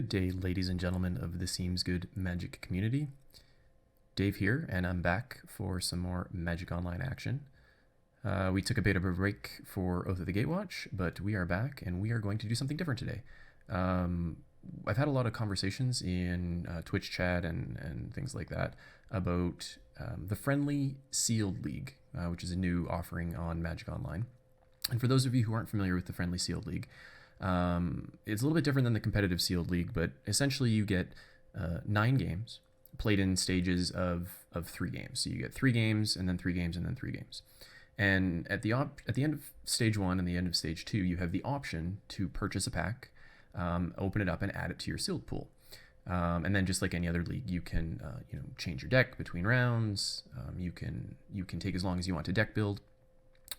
Good day, ladies and gentlemen of the SeemsGoodMagic community. Dave here, and I'm back for some more Magic Online action. We took a bit of a break for Oath of the Gatewatch, but we are back, and we are going to do something different today. I've had a lot of conversations in Twitch chat and things like that about the Friendly Sealed League, which is a new offering on Magic Online. And for those of you who aren't familiar with the Friendly Sealed League, it's a little bit different than the competitive sealed league, but essentially you get 9 games played in stages of 3 games. So you get 3 games and then 3 games and then 3 games. And at the end of stage 1 and the end of stage 2, you have the option to purchase a pack, open it up, and add it to your sealed pool. And then just like any other league, you can change your deck between rounds. You can take as long as you want to deck build.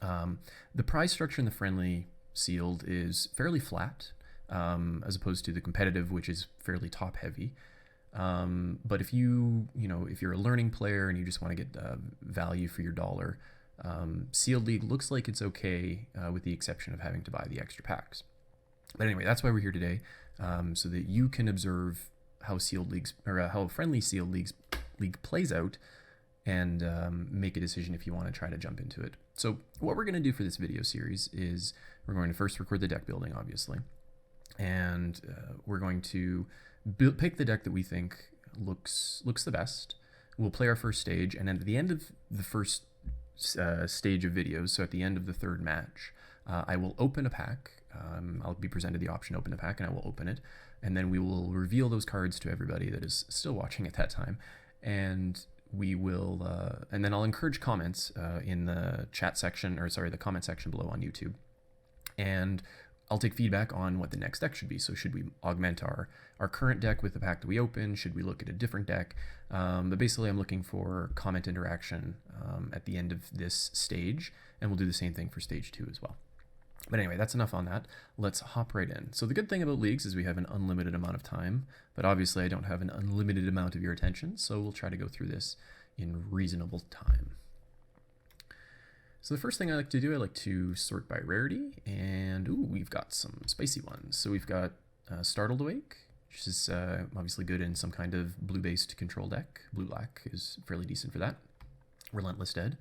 The prize structure in the friendly sealed is fairly flat, as opposed to the competitive, which is fairly top heavy. But if if you're a learning player and you just want to get value for your dollar, sealed league looks like it's okay, with the exception of having to buy the extra packs. But anyway, that's why we're here today, so that you can observe how sealed leagues, or how friendly sealed league plays out, and make a decision if you want to try to jump into it. So what we're going to do for this video series is we're going to first record the deck building, obviously, and we're going to pick the deck that we think looks the best. We'll play our first stage, and at the end of the first stage of videos, so at the end of the third match, I will open a pack. I'll be presented the option to open a pack, and I will open it, and then we will reveal those cards to everybody that is still watching at that time, and we will, and then I'll encourage comments in the chat section, the comment section below on YouTube, and I'll take feedback on what the next deck should be. So should we augment our current deck with the pack that we open? Should we look at a different deck? But basically I'm looking for comment interaction at the end of this stage, and we'll do the same thing for stage 2 as well. But anyway, that's enough on that. Let's hop right in. So the good thing about leagues is we have an unlimited amount of time, but obviously I don't have an unlimited amount of your attention, so we'll try to go through this in reasonable time. So the first thing I like to do, I like to sort by rarity, and we've got some spicy ones. So we've got Startled Awake, which is obviously good in some kind of blue-based control deck. Blue-black is fairly decent for that. Relentless Dead,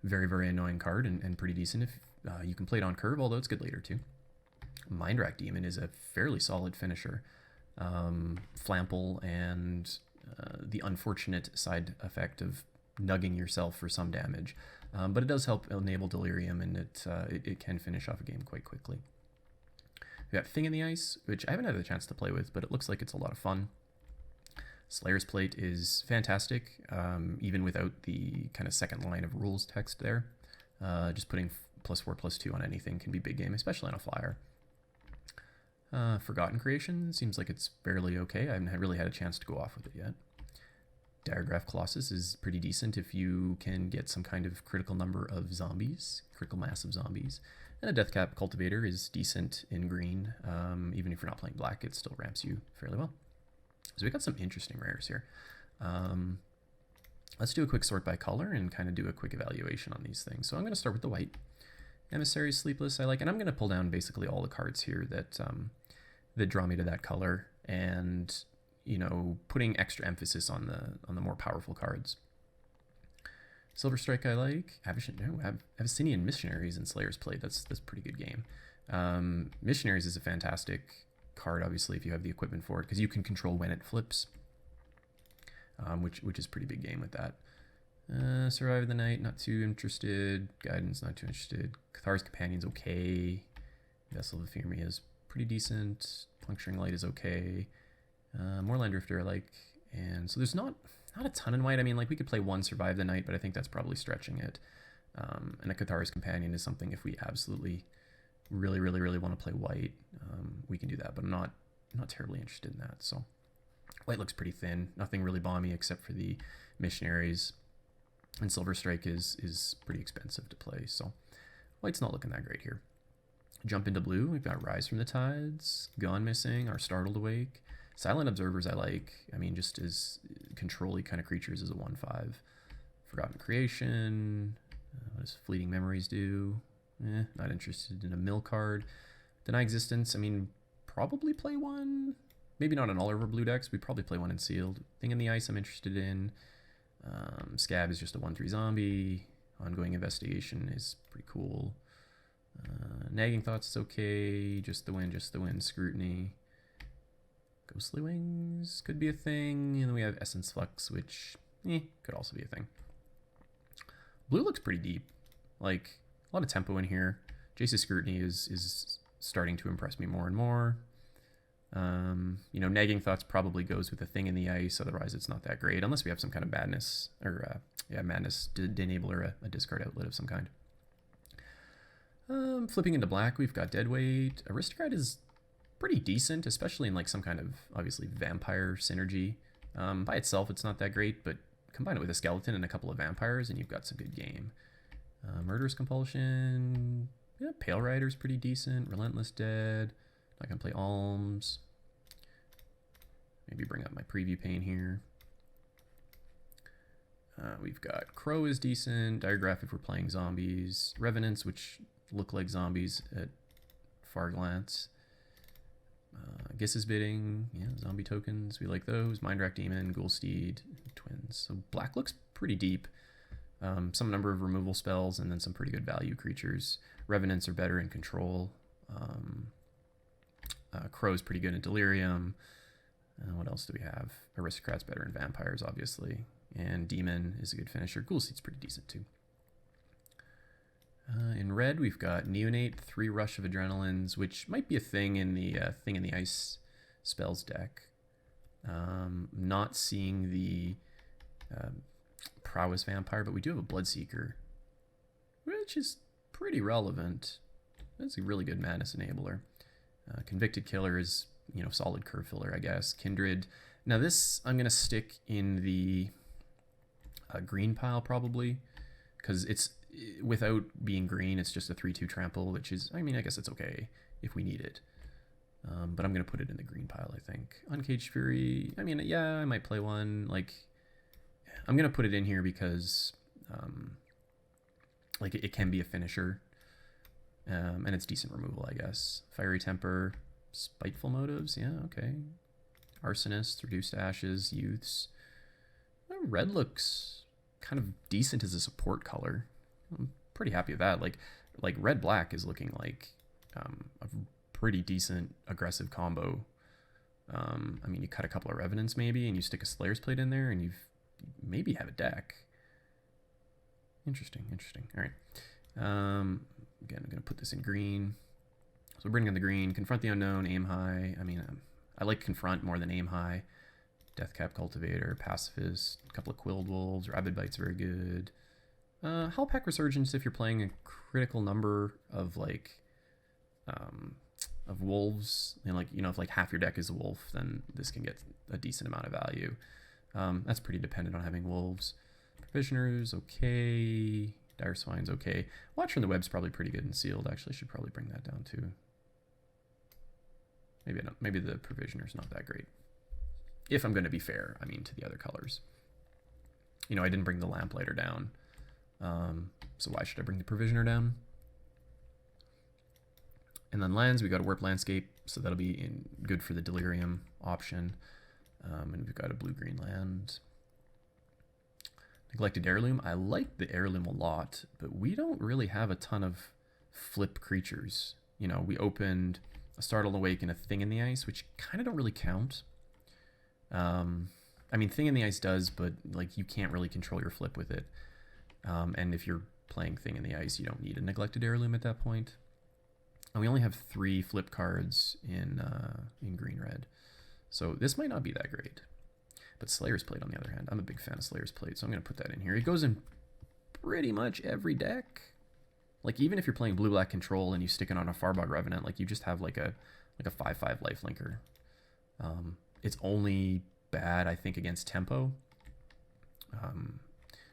very, very annoying card, and pretty decent if you can play it on curve, although it's good later too. Mindrack Demon is a fairly solid finisher. Flample and the unfortunate side effect of nugging yourself for some damage, but it does help enable Delirium, and it can finish off a game quite quickly. We got Thing in the Ice, which I haven't had the chance to play with, but it looks like it's a lot of fun. Slayer's Plate is fantastic, even without the kind of second line of rules text there. Just putting +4/+2 on anything can be big game, especially on a flyer. Forgotten Creation seems like it's fairly okay. I haven't really had a chance to go off with it yet. Diagraph Colossus is pretty decent if you can get some kind of critical number of zombies, critical mass of zombies. And a Deathcap Cultivator is decent in green. Even if you're not playing black, it still ramps you fairly well. So we got some interesting rares here. Let's do a quick sort by color and kind of do a quick evaluation on these things. So I'm going to start with the white. Emissary, Sleepless, I like, and I'm going to pull down basically all the cards here that that draw me to that color, and putting extra emphasis on the more powerful cards. Silver Strike I like. Abyssinian Missionaries and Slayer's Plate. That's pretty good game. Missionaries is a fantastic card, obviously, if you have the equipment for it, because you can control when it flips, which is pretty big game with that. Survive the Night, not too interested. Guidance, not too interested. Cathar's Companion's okay. Vessel of Ephemia is pretty decent. Puncturing Light is okay. Moorland Drifter I like. And so there's not a ton in white. I mean, like, we could play one Survive the Night, but I think that's probably stretching it. And a Cathar's Companion is something, if we absolutely really, really, really want to play white, we can do that, but I'm not terribly interested in that. So white looks pretty thin. Nothing really bomby except for the Missionaries. And Silver Strike is pretty expensive to play, so white's not looking that great here. Jump into blue, we've got Rise from the Tides, Gone Missing, our Startled Awake. Silent Observers I like, I mean, just as control-y kind of creatures as a 1/5. Forgotten Creation, what does Fleeting Memories do? Not interested in a mill card. Deny Existence, I mean, probably play one. Maybe not on all of our blue decks. We'd probably play one in sealed. Thing in the Ice I'm interested in. Scab is just a 1/3 zombie. Ongoing Investigation is pretty cool. Nagging Thoughts is okay. Just the Wind. Scrutiny. Ghostly Wings could be a thing. And then we have Essence Flux, which could also be a thing. Blue looks pretty deep. Like, a lot of tempo in here. Jace's Scrutiny is starting to impress me more and more. You know, Nagging Thoughts probably goes with a Thing in the Ice, otherwise it's not that great, unless we have some kind of madness, or, madness enabler, a discard outlet of some kind. Flipping into black, we've got Deadweight. Aristocrat is pretty decent, especially in like some kind of, obviously, vampire synergy. By itself, it's not that great, but combine it with a skeleton and a couple of vampires, and you've got some good game. Murderous Compulsion. Yeah, Pale Rider's pretty decent. Relentless Dead. Not gonna play Alms. Maybe bring up my preview pane here. We've got Crow is decent. Diregraph if we're playing zombies. Revenants, which look like zombies at far glance. Giss's Bidding. Yeah, zombie tokens. We like those. Mindrack Demon, Ghoulsteed, Twins. So black looks pretty deep. Some number of removal spells and then some pretty good value creatures. Revenants are better in control. Crow's pretty good in Delirium. What else do we have? Aristocrat's better in Vampires, obviously. And Demon is a good finisher. Ghoulsteed's pretty decent, too. In red, we've got Neonate, 3 Rush of Adrenalines, which might be a thing in the Thing in the Ice spells deck. Not seeing the Prowess Vampire, but we do have a Bloodseeker, which is pretty relevant. That's a really good Madness enabler. Convicted Killer is, you know, solid curve filler, I guess. Kindred. Now this, I'm going to stick in the green pile probably, because it's, without being green, it's just a 3/2 trample, which is, I mean, I guess it's okay if we need it. But I'm going to put it in the green pile, I think. Uncaged Fury, I mean, yeah, I might play one. Like, I'm going to put it in here because, like, it can be a finisher. And it's decent removal, I guess. Fiery Temper, Spiteful Motives, yeah, okay. Arsonist, Reduced Ashes, Youths. Red looks kind of decent as a support color. I'm pretty happy with that. Like red-black is looking like a pretty decent aggressive combo. I mean, you cut a couple of Revenants maybe, and you stick a Slayer's Plate in there, and you maybe have a deck. Interesting. All right. Again, I'm going to put this in green. So we're bringing in the green. Confront the Unknown, Aim High. I mean, I like Confront more than Aim High. Deathcap Cultivator, Pacifist, a couple of Quilled Wolves. Rabid Bite's very good. Hellpack Resurgence if you're playing a critical number of, like, of wolves. And, like, you know, if, like, half your deck is a wolf, then this can get a decent amount of value. That's pretty dependent on having wolves. Provisioners, okay. Dire Swine's okay. Watch from the Web's probably pretty good and sealed. Actually, I should probably bring that down too. Maybe the Provisioner's not that great. If I'm going to be fair, I mean, to the other colors. You know, I didn't bring the Lamplighter down. So why should I bring the Provisioner down? And then lands, we got a Warp Landscape, so that'll be good for the Delirium option. And we've got a blue-green land. Neglected Heirloom. I like the Heirloom a lot, but we don't really have a ton of flip creatures. You know, we opened a Startled Awake and a Thing in the Ice, which kind of don't really count. I mean, Thing in the Ice does, but like you can't really control your flip with it. And if you're playing Thing in the Ice, you don't need a Neglected Heirloom at that point. And we only have 3 flip cards in green-red. So this might not be that great. But Slayer's Plate, on the other hand, I'm a big fan of Slayer's Plate, so I'm going to put that in here. It goes in pretty much every deck. Like, even if you're playing blue-black control and you stick it on a Farbog Revenant, like, you just have, like a 5/5 lifelinker. It's only bad, I think, against tempo,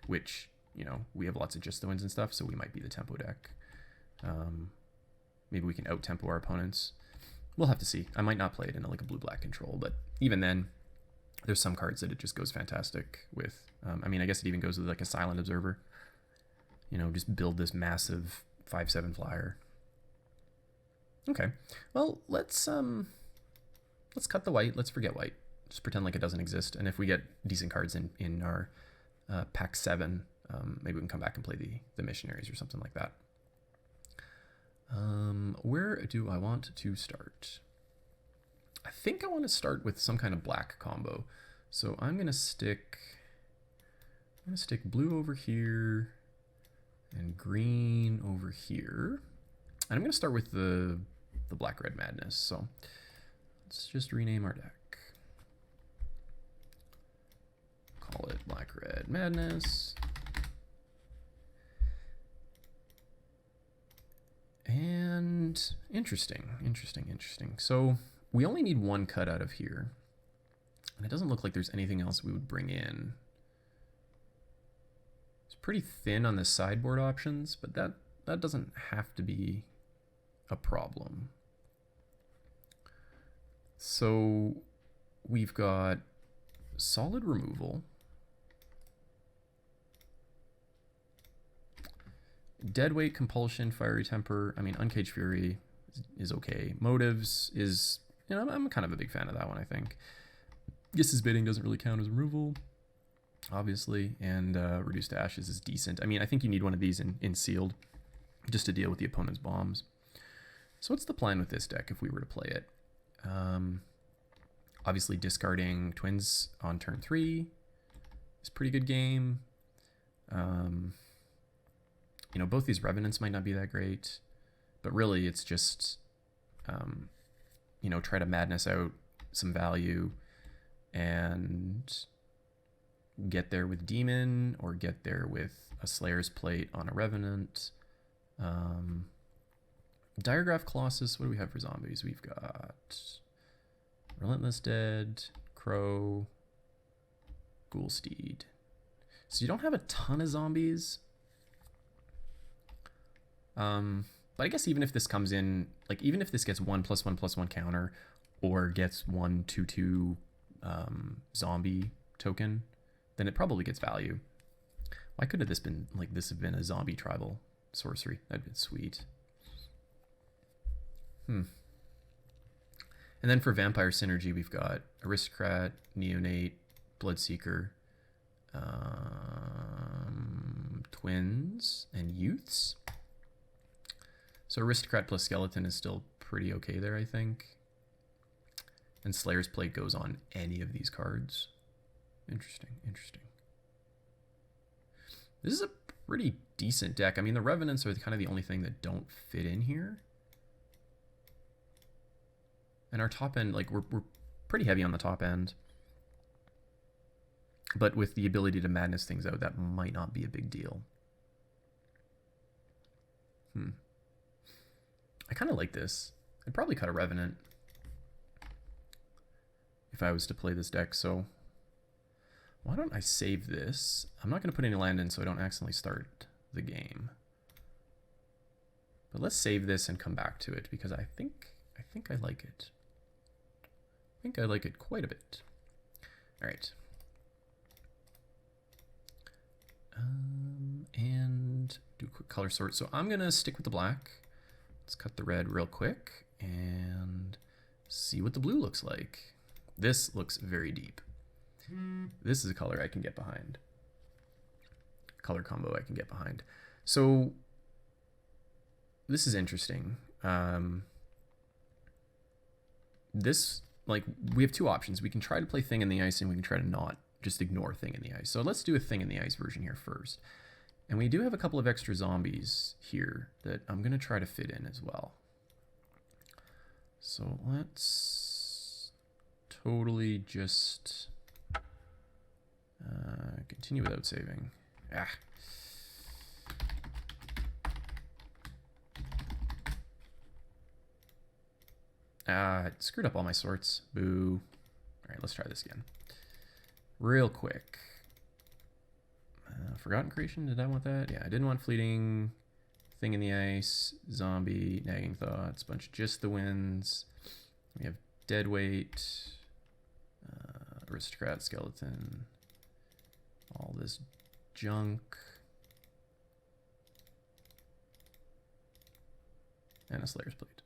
which, you know, we have lots of Just the Winds and stuff, so we might be the tempo deck. Maybe we can out-tempo our opponents. We'll have to see. I might not play it in, like, a blue-black control, but even then, there's some cards that it just goes fantastic with. I mean, I guess it even goes with like a Silent Observer. You know, just build this massive 5/7 flyer. Okay, well, let's let's cut the white. Let's forget white. Just pretend like it doesn't exist. And if we get decent cards in our pack 7, maybe we can come back and play the missionaries or something like that. Where do I want to start? I think I want to start with some kind of black combo. So I'm gonna stick blue over here and green over here. And I'm gonna start with the black-red madness. So let's just rename our deck. Call it black-red madness. And interesting. So we only need one cut out of here. And it doesn't look like there's anything else we would bring in. It's pretty thin on the sideboard options, but that doesn't have to be a problem. So we've got solid removal, deadweight, compulsion, fiery temper. I mean, uncaged fury is okay. Motives is, you know, I'm kind of a big fan of that one, I think. Guess's bidding doesn't really count as removal, obviously, and reduced to ashes is decent. I mean, I think you need one of these in sealed just to deal with the opponent's bombs. So what's the plan with this deck if we were to play it? Obviously discarding twins on turn 3 is a pretty good game. You know, both these revenants might not be that great, but really it's just, you know, try to madness out some value and get there with demon or get there with a Slayer's Plate on a revenant. Diregraph Colossus, what do we have for zombies? We've got Relentless Dead, Crow, Ghoulsteed. So you don't have a ton of zombies. But I guess even if this comes in, like even if this gets 1+1/+1 counter or gets 1/2/2 zombie token, then it probably gets value. Why couldn't this been like this have been a zombie tribal sorcery? That'd been sweet. And then for Vampire Synergy, we've got Aristocrat, Neonate, Bloodseeker, Twins, and Youths. So Aristocrat plus Skeleton is still pretty okay there, I think. And Slayer's Plate goes on any of these cards. Interesting. This is a pretty decent deck. I mean, the Revenants are kind of the only thing that don't fit in here. And our top end, like, we're pretty heavy on the top end. But with the ability to madness things out, that might not be a big deal. I kind of like this. I'd probably cut a Revenant if I was to play this deck, so why don't I save this? I'm not going to put any land in so I don't accidentally start the game. But let's save this and come back to it because I think I like it. I think I like it quite a bit. All right. And do a quick color sort. So I'm going to stick with the black. Let's cut the red real quick and see what the blue looks like. This looks very deep. This is a color I can get behind. Color combo I can get behind. So this is interesting. This, like, we have two options. We can try to play Thing in the Ice and we can try to not just ignore Thing in the Ice. So let's do a Thing in the Ice version here first. And we do have a couple of extra zombies here that I'm going to try to fit in as well. So let's totally just continue without saving. It screwed up all my sorts. Boo. All right, let's try this again. Real quick. Forgotten Creation, did I want that? Yeah, I didn't want Fleeting, Thing in the Ice, Zombie, Nagging Thoughts, bunch of Just the Winds. We have Deadweight, Aristocrat, Skeleton, all this junk. And a Slayer's Plate.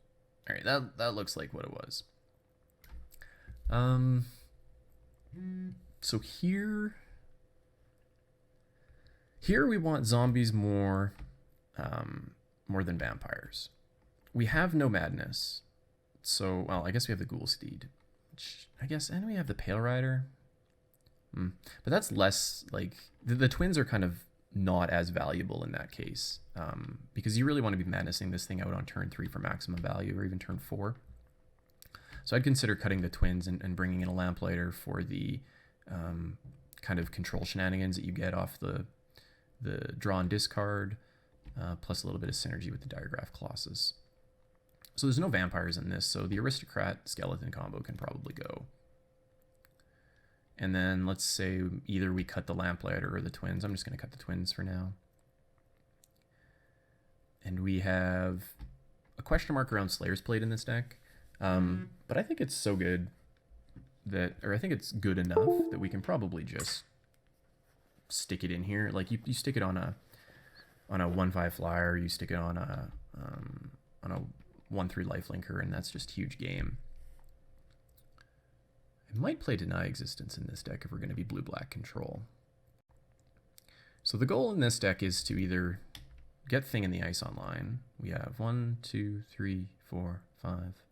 All right, that looks like what it was. So here we want zombies more than vampires. We have no madness. So, well, I guess we have the Ghoul Steed. Which, I guess, and we have the Pale Rider. But that's less, like, the twins are kind of not as valuable in that case. Because you really want to be madnessing this thing out on turn 3 for maximum value, or even turn 4. So I'd consider cutting the twins and bringing in a Lamplighter for the kind of control shenanigans that you get off the draw and discard, plus a little bit of synergy with the Diregraph Colossus. So there's no vampires in this, so the Aristocrat Skeleton combo can probably go. And then let's say either we cut the Lamplighter or the twins. I'm just going to cut the twins for now. And we have a question mark around Slayer's Plate in this deck. But I think it's so good that, or I think it's good enough that we can probably just stick it in here. Like you stick it on a 1/5 flyer, you stick it on a 1/3 lifelinker, and that's just huge game. I might play Deny Existence in this deck if we're going to be blue-black control. So the goal in this deck is to either get Thing in the Ice online. We have 1, 2, 3, 4, 5,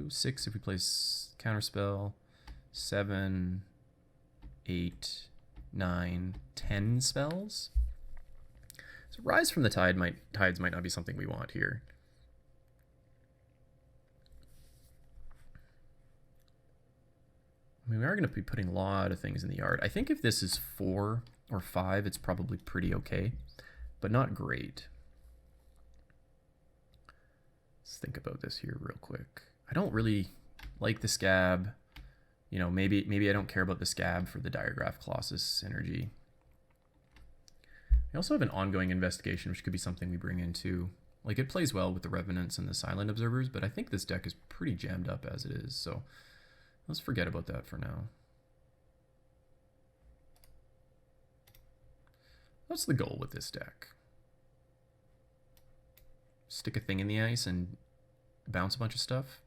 6 if we place Counterspell, 7, 8, 9, 10 spells. So Rise from the Tides might not be something we want here. I mean, we are going to be putting a lot of things in the yard. I think if this is 4 or 5, it's probably pretty okay, but not great. Let's think about this here real quick. I don't really like the Scab. You know, maybe I don't care about the Scab for the Diregraph Colossus synergy. We also have an ongoing investigation, which could be something we bring in too. Like, it plays well with the Revenants and the Silent Observers, but I think this deck is pretty jammed up as it is, so let's forget about that for now. What's the goal with this deck? Stick a Thing in the Ice and bounce a bunch of stuff?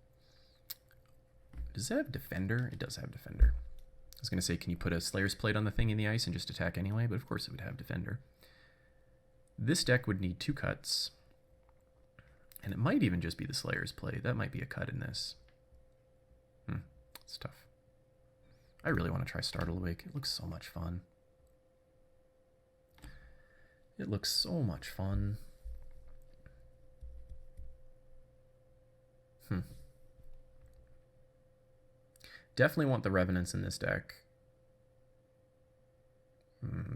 Does it have Defender? It does have Defender. I was going to say, can you put a Slayer's Plate on the Thing in the Ice and just attack anyway? But of course it would have Defender. This deck would need 2 cuts. And it might even just be the Slayer's Plate. That might be a cut in this. It's tough. I really want to try Startle Awake. It looks so much fun. It looks so much fun. Definitely want the Revenants in this deck.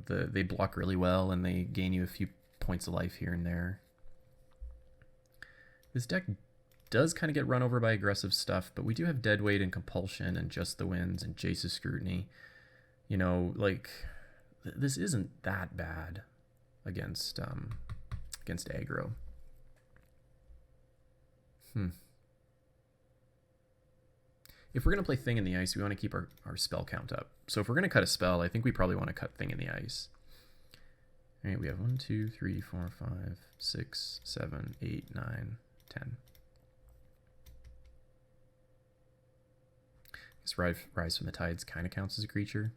They block really well, and they gain you a few points of life here and there. This deck does kind of get run over by aggressive stuff, but we do have Deadweight and Compulsion and Just the Winds and Jace's Scrutiny. You know, like, this isn't that bad against aggro. If we're going to play Thing in the Ice, we want to keep our spell count up. So if we're going to cut a spell, I think we probably want to cut Thing in the Ice. All right, we have 1, 2, 3, 4, 5, 6, 7, 8, 9, 10. This Rise from the Tides kind of counts as a creature.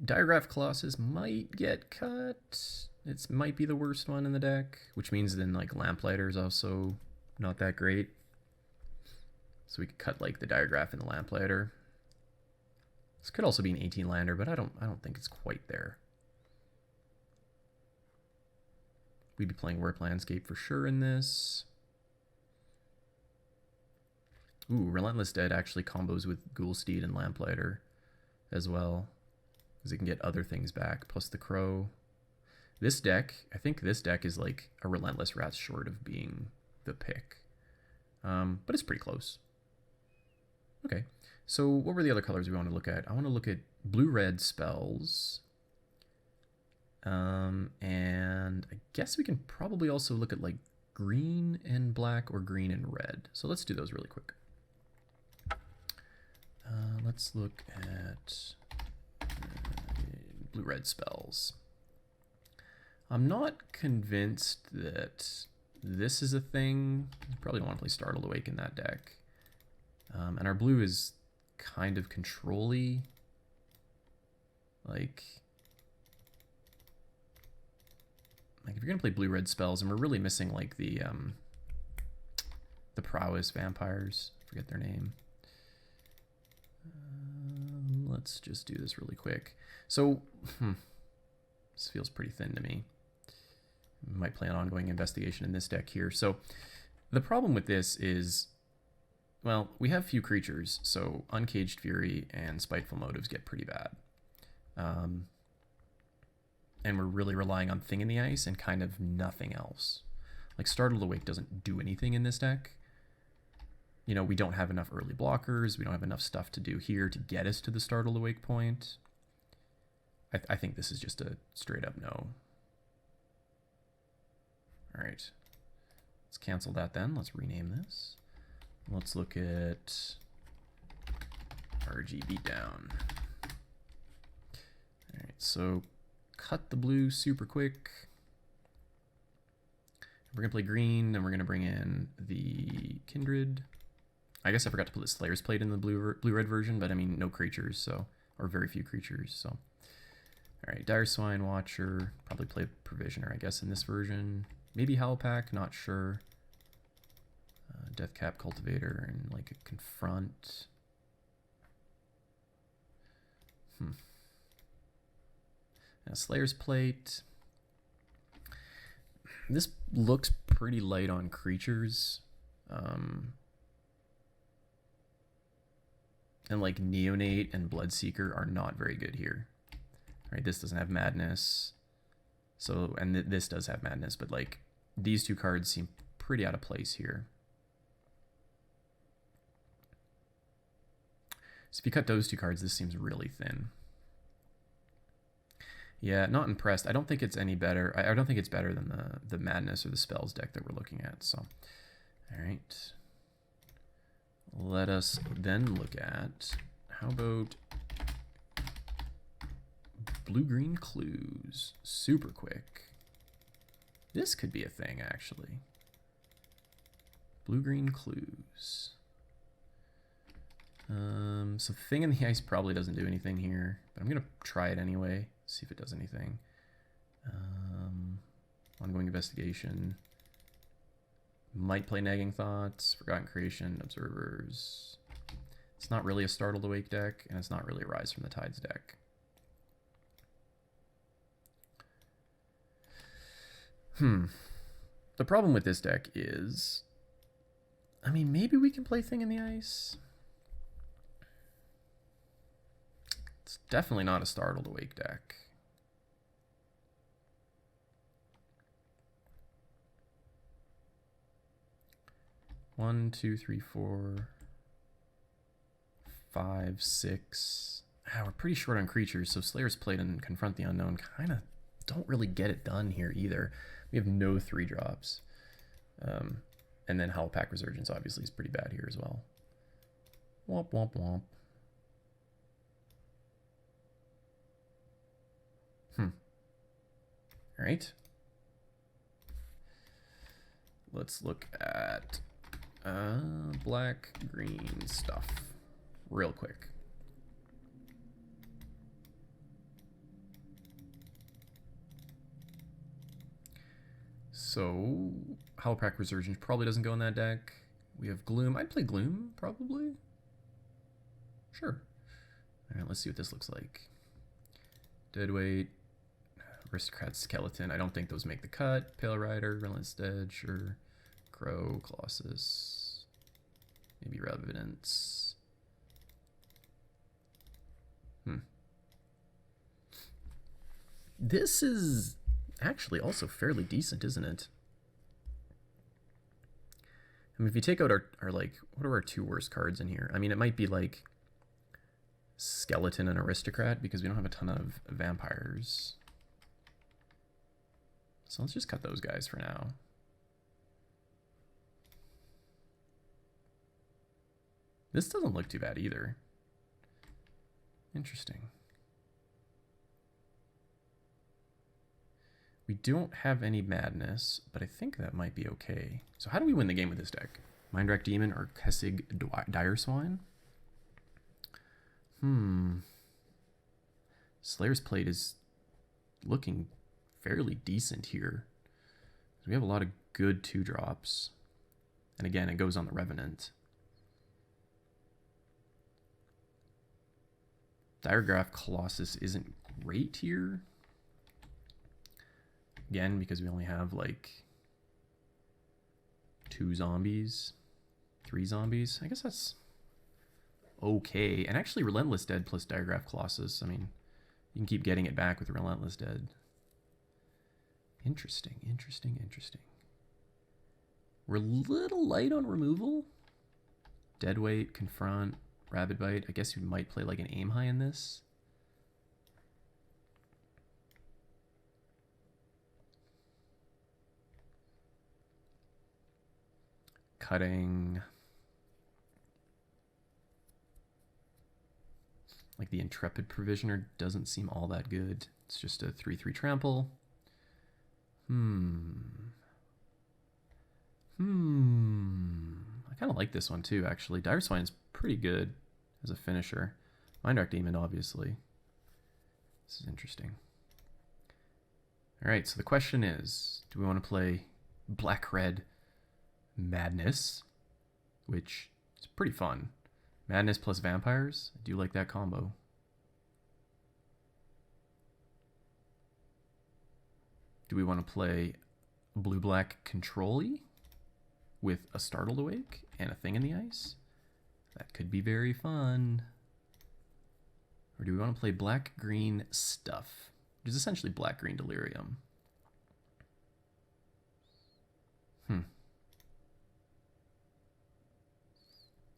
Diregraph Colossus might get cut. It might be the worst one in the deck, which means then like Lamplighter is also not that great. So we could cut like the Diregraph and the Lamplighter. This could also be an 18-lander, but I don't think it's quite there. We'd be playing Warp Landscape for sure in this. Ooh, Relentless Dead actually combos with Ghoul Steed and Lamplighter as well, because it can get other things back, plus the Crow. This deck, I think this deck is like a Relentless Wrath short of being the pick. But it's pretty close. Okay, so what were the other colors we want to look at? I want to look at blue-red spells. And I guess we can probably also look at like green and black or green and red. So let's do those really quick. Let's look at blue-red spells. I'm not convinced that this is a thing. You probably don't want to play Startled Awake in that deck. And our blue is kind of control-y. Like if you're gonna play blue-red spells, and we're really missing like the prowess vampires. I forget their name. Let's just do this really quick. So, this feels pretty thin to me. Might play an ongoing investigation in this deck here. So, the problem with this is, well, we have few creatures, so Uncaged Fury and Spiteful Motives get pretty bad. And we're really relying on Thing in the Ice and kind of nothing else. Like, Startled Awake doesn't do anything in this deck. You know, we don't have enough early blockers. We don't have enough stuff to do here to get us to the Startled Awake point. I think this is just a straight up no. All right. Let's cancel that then. Let's rename this. Let's look at RG Beatdown. All right, so cut the blue super quick. We're going to play green, and we're going to bring in the Kindred. I guess I forgot to put the Slayer's Plate in the blue-red version, but I mean, no creatures, so, or very few creatures, so. All right, Dire Swine, Watcher, probably play Provisioner, I guess, in this version. Maybe Howlpack, not sure. Deathcap Cultivator, and like a Confront. Now, Slayer's Plate. This looks pretty light on creatures. And like Neonate and Bloodseeker are not very good here. All right, this doesn't have Madness. So, and this does have Madness, but like these two cards seem pretty out of place here. So if you cut those two cards, this seems really thin. Yeah, not impressed. I don't think it's any better. I don't think it's better than the Madness or the Spells deck that we're looking at. So, all right. Let us then look at, how about blue-green clues? Super quick. This could be a thing, actually. Blue-green clues. So Thing in the Ice probably doesn't do anything here, but I'm going to try it anyway, see if it does anything. Ongoing Investigation. Might play Nagging Thoughts, Forgotten Creation, Observers. It's not really a Startled Awake deck, and it's not really a Rise from the Tides deck. The problem with this deck is, I mean, maybe we can play Thing in the Ice. It's definitely not a Startled Awake deck. One, two, three, four, 5, 6. We're pretty short on creatures, so Slayer's Plate and Confront the Unknown kind of don't really get it done here either. We have no 3-drops. And then Howlpack Resurgence obviously is pretty bad here as well. Womp, womp, womp. All right. Let's look at black-green stuff real quick. So, Howlpack Resurgence probably doesn't go in that deck. We have Gloom. I'd play Gloom, probably. Sure. All right, let's see what this looks like. Deadweight, Aristocrat Skeleton. I don't think those make the cut. Pale Rider, Relentless Dead, sure. Crow, Colossus. Maybe Revenants. This is actually also fairly decent, isn't it? I mean, if you take out our like, what are our 2 worst cards in here? I mean, it might be like Skeleton and Aristocrat because we don't have a ton of vampires. So let's just cut those guys for now. This doesn't look too bad either. Interesting. We don't have any madness, but I think that might be okay. So how do we win the game with this deck? Mindwreck Demon or Kessig Dire Swine? Slayer's Plate is looking fairly decent here. We have a lot of good 2-drops. And again, it goes on the Revenant. Diregraph Colossus isn't great here. Again, because we only have like 2 zombies, 3 zombies. I guess that's okay. And actually Relentless Dead plus Diregraph Colossus. I mean, you can keep getting it back with Relentless Dead. Interesting, interesting, interesting. We're a little light on removal. Deadweight, Confront, Rabid Bite. I guess you might play like an Aim High in this. Cutting. Like the Intrepid Provisioner doesn't seem all that good. It's just a 3/3 trample. I kind of like this one too, actually. Dire Swine is pretty good as a finisher. Mindwreck Demon, obviously. This is interesting. All right, so the question is, do we want to play Black-Red Madness, which is pretty fun. Madness plus Vampires. I do like that combo. Do we want to play Blue-Black Control-y with a Startled Awake and a Thing in the Ice? That could be very fun. Or do we want to play Black-Green Stuff, which is essentially Black-Green Delirium?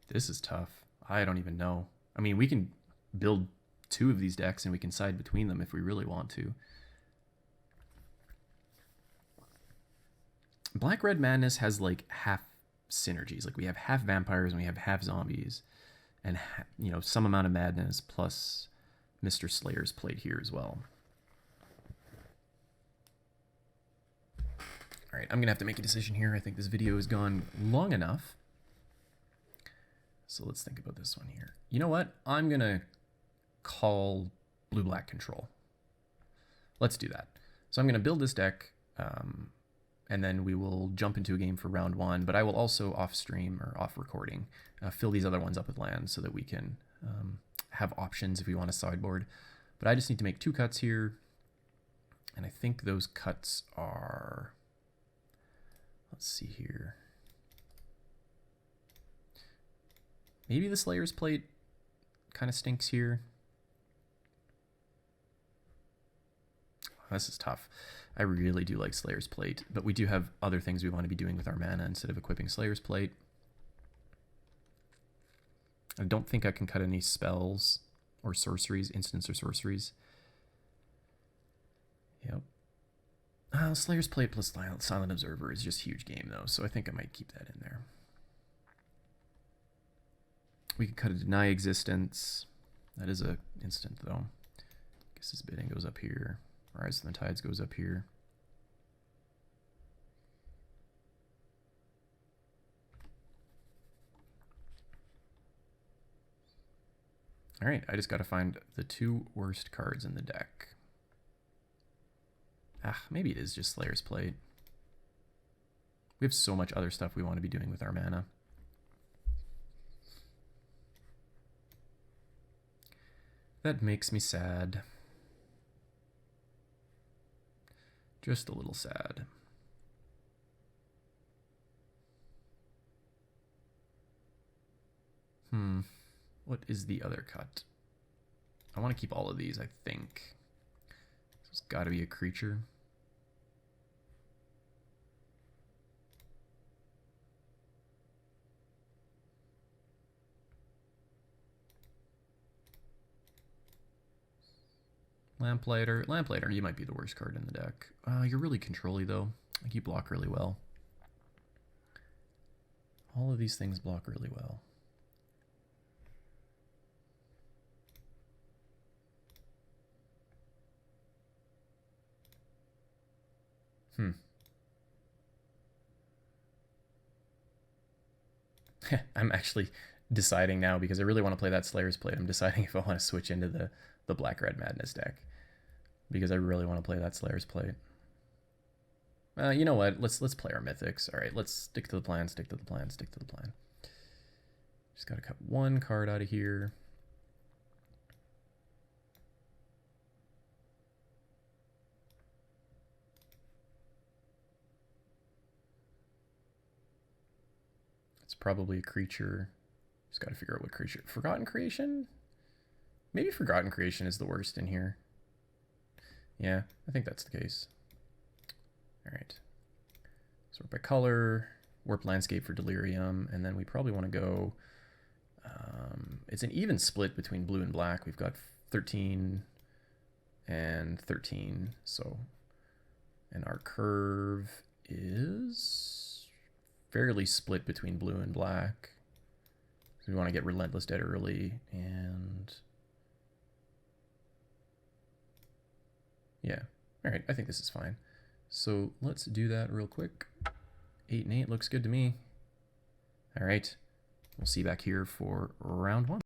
This is tough. I don't even know. I mean, we can build 2 of these decks and we can side between them if we really want to. Black-Red Madness has like half synergies. Like we have half vampires and we have half zombies, and you know, some amount of madness plus Mr. Slayer's Plate here as well. All right, I'm gonna have to make a decision here. I think this video has gone long enough. So let's think about this one here. You know what? I'm gonna call Blue-Black Control. Let's do that. So I'm gonna build this deck, and then we will jump into a game for round 1, but I will also off stream or off recording fill these other ones up with lands so that we can have options if we want to sideboard. But I just need to make 2 cuts here, and I think those cuts are, let's see here. Maybe the Slayer's Plate kind of stinks here. This is tough. I really do like Slayer's Plate, but we do have other things we want to be doing with our mana instead of equipping Slayer's Plate. I don't think I can cut any spells or sorceries, instants or sorceries. Yep. Slayer's Plate plus Silent Observer is just huge game though, so I think I might keep that in there. We can cut a Deny Existence. That is a instant though. Guess this bidding goes up here. Rise of the Tides goes up here. All right, I just got to find the 2 worst cards in the deck. Maybe it is just Slayer's Plate. We have so much other stuff we want to be doing with our mana. That makes me sad. Just a little sad. What is the other cut? I want to keep all of these, I think. There's got to be a creature. Lamplighter. Lamplighter, you might be the worst card in the deck. You're really control-y though. Like you block really well. All of these things block really well. I'm actually deciding now, because I really want to play that Slayer's Plate. I'm deciding if I want to switch into the Black-Red Madness deck, because I really want to play that Slayer's Plate. You know what? Let's play our Mythics. All right, let's stick to the plan, stick to the plan, stick to the plan. Just got to cut one card out of here. It's probably a creature. Just got to figure out what creature. Forgotten Creation? Maybe Forgotten Creation is the worst in here. Yeah, I think that's the case. All right. Sort by color, Warp Landscape for Delirium, and then we probably want to go... it's an even split between blue and black. We've got 13 and 13, so... And our curve is fairly split between blue and black. So we want to get Relentless Dead early, and... Yeah. All right, I think this is fine. So let's do that real quick. 8 and 8 looks good to me. All right, we'll see you back here for round 1.